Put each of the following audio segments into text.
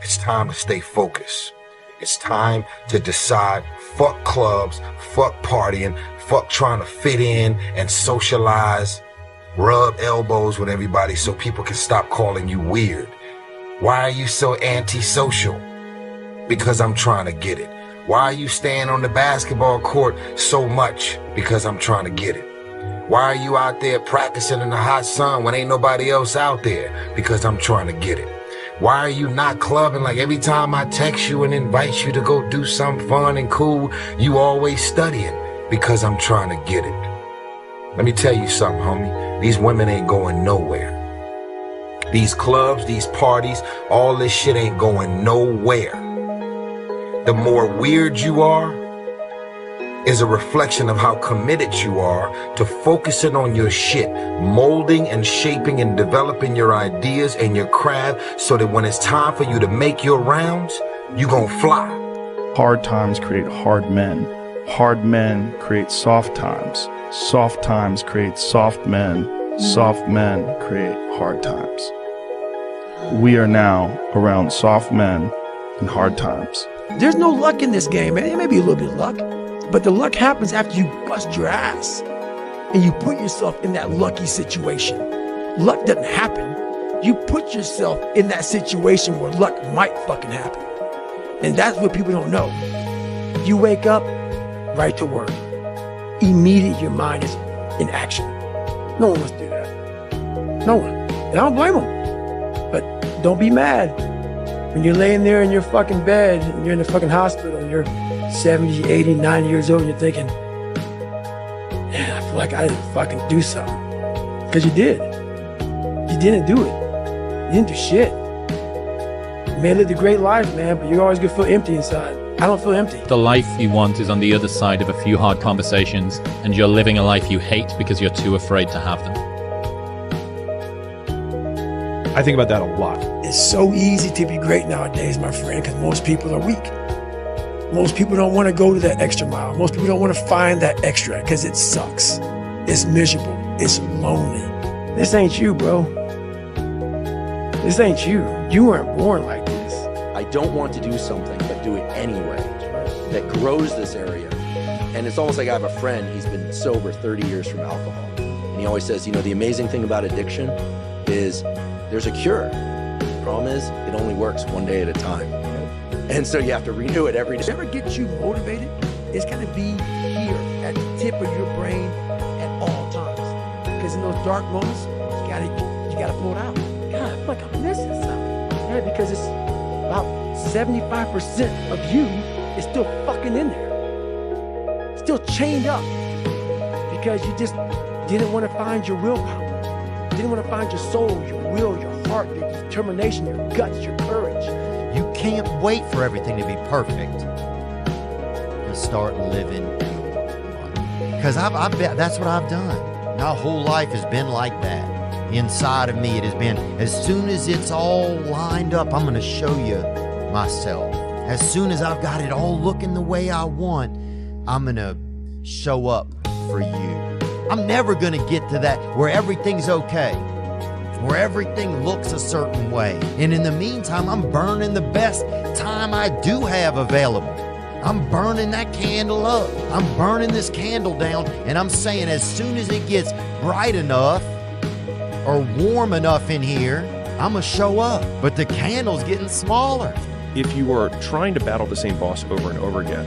It's time to stay focused. It's time to decide, fuck clubs, fuck partying, fuck trying to fit in and socialize, rub elbows with everybody so people can stop calling you weird. Why are you so antisocial? Because I'm trying to get it. Why are you staying on the basketball court so much? Because I'm trying to get it. Why are you out there practicing in the hot sun when ain't nobody else out there? Because I'm trying to get it. Why are you not clubbing like every time I text you and invite you to go do something fun and cool, you always studying? Because I'm trying to get it. Let me tell you something, homie. These women ain't going nowhere. These clubs, these parties, all this shit ain't going nowhere. The more weird you are is a reflection of how committed you are to focusing on your shit, molding and shaping and developing your ideas and your craft so that when it's time for you to make your rounds, you gon' fly. Hard times create hard men. Hard men create soft times. Soft times create soft men. Soft men create hard times. We are now around soft men and hard times. There's no luck in this game, man. It may be a little bit of luck, but the luck happens after you bust your ass and you put yourself in that lucky situation. Luck doesn't happen. You put yourself in that situation where luck might fucking happen. And that's what people don't know. You wake up, right to work. Immediately your mind is in action. No one wants to do that. No one. And I don't blame them. But don't be mad. When you're laying there in your fucking bed and you're in the fucking hospital and you're 70, 80, 90 years old and you're thinking, man, I feel like I didn't fucking do something. Because you did. You didn't do it. You didn't do shit. You may have lived a great life, man, but you're always gonna feel empty inside. I don't feel empty. The life you want is on the other side of a few hard conversations, and you're living a life you hate because you're too afraid to have them. I think about that a lot. It's so easy to be great nowadays, my friend, because most people are weak. Most people don't want to go to that extra mile. Most people don't want to find that extra because it sucks. It's miserable. It's lonely. This ain't you, bro. This ain't you. You weren't born like this. I don't want to do something, but do it anyway. That grows this area. And it's almost like I have a friend, he's been sober 30 years from alcohol. And he always says, you know, the amazing thing about addiction is there's a cure. The problem is it only works one day at a time. And so you have to renew it every day. Whatever gets you motivated, it's gonna be here at the tip of your brain at all times. Because in those dark moments, you gotta float out. God, I feel like I'm missing something. Yeah, because it's about 75% of you is still fucking in there. Still chained up. Because you just didn't want to find your willpower. Didn't want to find your soul, your will, your heart, your determination, your guts, your courage. You can't wait for everything to be perfect to start living. Because that's what I've done. My whole life has been like that. Inside of me, it has been, as soon as it's all lined up, I'm going to show you myself. As soon as I've got it all looking the way I want, I'm going to show up for you. I'm never going to get to that where everything's okay, where everything looks a certain way. And in the meantime, I'm burning the best time I do have available. I'm burning that candle up. I'm burning this candle down, and I'm saying as soon as it gets bright enough or warm enough in here, I'm going to show up. But the candle's getting smaller. If you are trying to battle the same boss over and over again,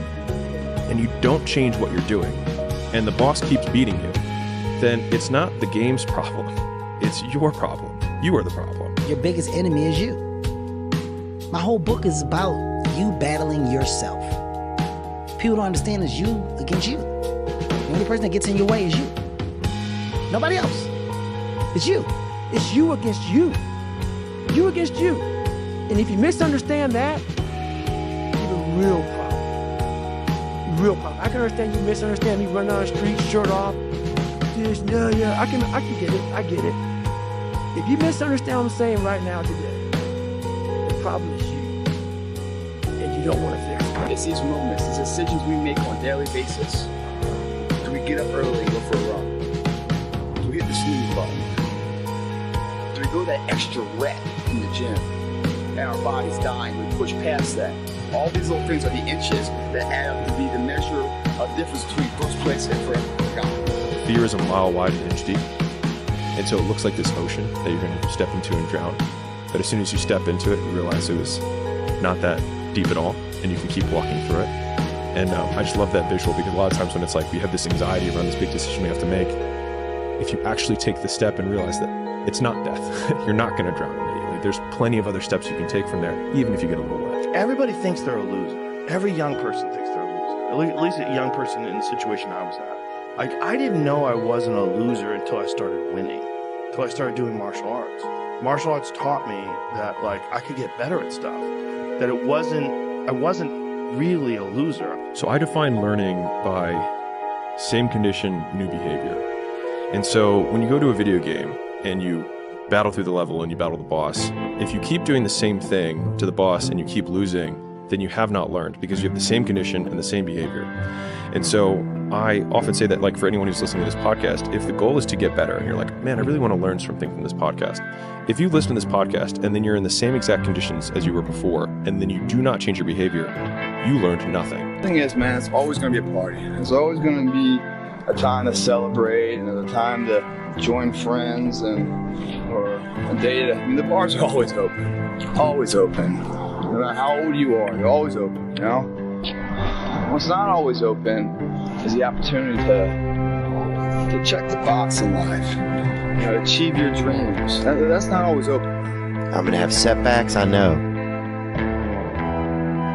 and you don't change what you're doing, and the boss keeps beating you, then it's not the game's problem. It's your problem. You are the problem. Your biggest enemy is you. My whole book is about you battling yourself. People don't understand it's you against you. The only person that gets in your way is you. Nobody else. It's you. It's you against you. You against you. And if you misunderstand that, you have a real problem. Real problem. I can understand you misunderstand me running down the street, shirt off. This, yeah, I can get it. I get it. If you misunderstand what I'm saying right now today, the problem is you. And you don't want to fix it. It's these moments, these decisions we make on a daily basis. Do we get up early and go for a run? Do we hit the snooze button? Do we go that extra rep in the gym? and our body's dying. We push past that. All these little things are the inches that add up to be the measure of difference between first place and forever forgotten. Fear is a mile wide and an inch deep. And so it looks like this ocean that you're going to step into and drown. But as soon as you step into it, you realize it was not that deep at all, and you can keep walking through it. And I just love that visual, because a lot of times when it's like we have this anxiety around this big decision we have to make, if you actually take the step and realize that it's not death, you're not going to drown immediately. There's plenty of other steps you can take from there, even if you get a little wet. Everybody thinks they're a loser. Every young person thinks they're a loser. At least a young person in the situation I was at. Like, I didn't know I wasn't a loser until I started winning, until I started doing martial arts. Martial arts taught me that, like, I could get better at stuff, that I wasn't really a loser. So I define learning by same condition, new behavior. And so when you go to a video game and you battle through the level and you battle the boss, if you keep doing the same thing to the boss and you keep losing, then you have not learned, because you have the same condition and the same behavior. And so I often say that, like, for anyone who's listening to this podcast, if the goal is to get better and you're like, man, I really want to learn something from this podcast. If you listen to this podcast and then you're in the same exact conditions as you were before, and then you do not change your behavior, you learned nothing. The thing is, man, it's always going to be a party. It's always going to be a time to celebrate and a time to join friends or a day to, I mean, the bars are always open. Always open. No matter how old you are, you're always open, you know? What's not always open is the opportunity to check the box in life, you know, achieve your dreams. That's not always open. I'm going to have setbacks, I know.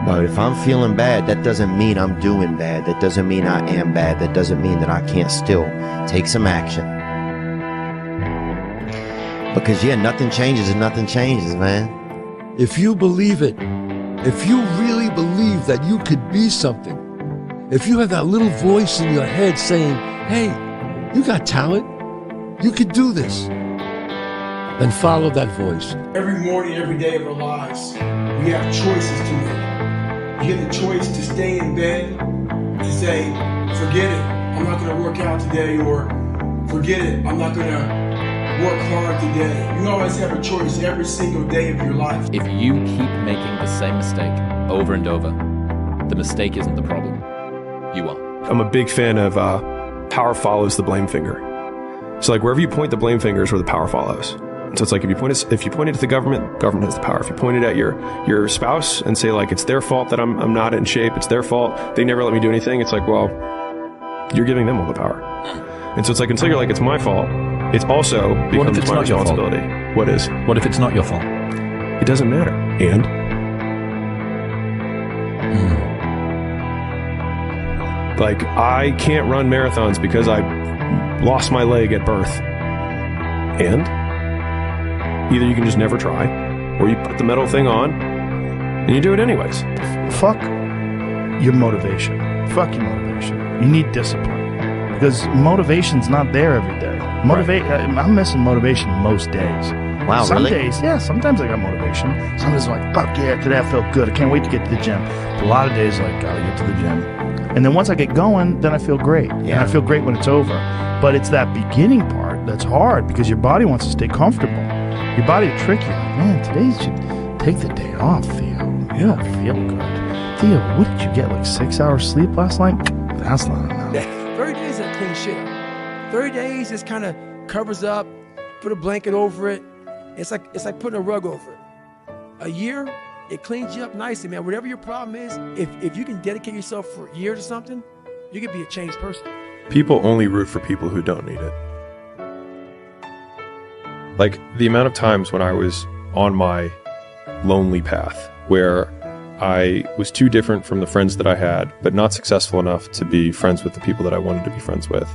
But if I'm feeling bad, that doesn't mean I'm doing bad. That doesn't mean I am bad. That doesn't mean that I can't still take some action. Because, yeah, nothing changes and nothing changes, man. If you believe it, if you really believe that you could be something, if you have that little voice in your head saying, hey, you got talent, you could do this, then follow that voice. Every morning, every day of our lives, we have choices to make. You get the choice to stay in bed, to say, forget it, I'm not going to work out today, or forget it, I'm not going to work hard today. You always have a choice every single day of your life. If you keep making the same mistake over and over, the mistake isn't the problem. You are. I'm a big fan of power follows the blame finger. So, like, wherever you point the blame finger is where the power follows. So it's like if you point it at the government has the power. If you point it at your spouse and say, like, it's their fault that I'm not in shape, it's their fault, they never let me do anything, it's like, well, you're giving them all the power. And so it's like, until you're like, it's my fault, it's also becomes my responsibility. What is? What if it's not your fault? It doesn't matter. And? Like, I can't run marathons because I lost my leg at birth. And? Either you can just never try, or you put the metal thing on, and you do it anyways. Fuck your motivation. Fuck your motivation. You need discipline. Because motivation's not there every day. I'm missing motivation most days. Wow, Some really? days, yeah, sometimes I got motivation. Sometimes I'm like, fuck yeah, today I feel good. I can't wait to get to the gym. But a lot of days, like, gotta get to the gym. And then once I get going, then I feel great. Yeah. And I feel great when it's over. But it's that beginning part that's hard, because your body wants to stay comfortable. Your body will trick you. Man, today you should take the day off, Theo. You don't feel good. Theo, what did you get, like 6 hours sleep last night? That's not enough. 30 days is clean shit up. 30 days just kind of covers up, put a blanket over it. It's like putting a rug over it. A year, it cleans you up nicely, man. Whatever your problem is, if you can dedicate yourself for a year to something, you can be a changed person. People only root for people who don't need it. Like, the amount of times when I was on my lonely path where I was too different from the friends that I had, but not successful enough to be friends with the people that I wanted to be friends with.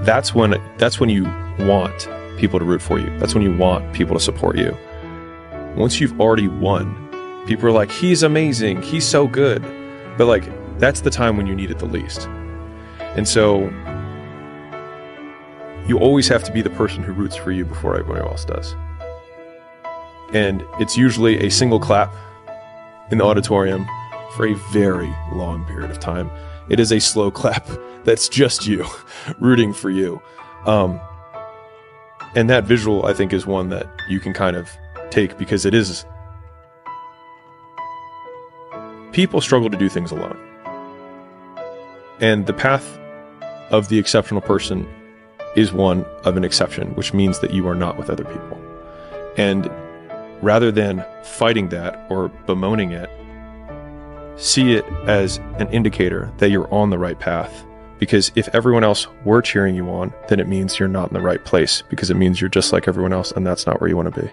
That's when you want people to root for you. That's when you want people to support you. Once you've already won, people are like, he's amazing, he's so good. But, like, that's the time when you need it the least. And so you always have to be the person who roots for you before everybody else does. And it's usually a single clap in the auditorium for a very long period of time. It is a slow clap that's just you rooting for you. And that visual, I think, is one that you can kind of take, because it is, people struggle to do things alone. And the path of the exceptional person is one of an exception, which means that you are not with other people. And rather than fighting that or bemoaning it, see it as an indicator that you're on the right path. Because if everyone else were cheering you on, then it means you're not in the right place, because it means you're just like everyone else, and that's not where you want to be.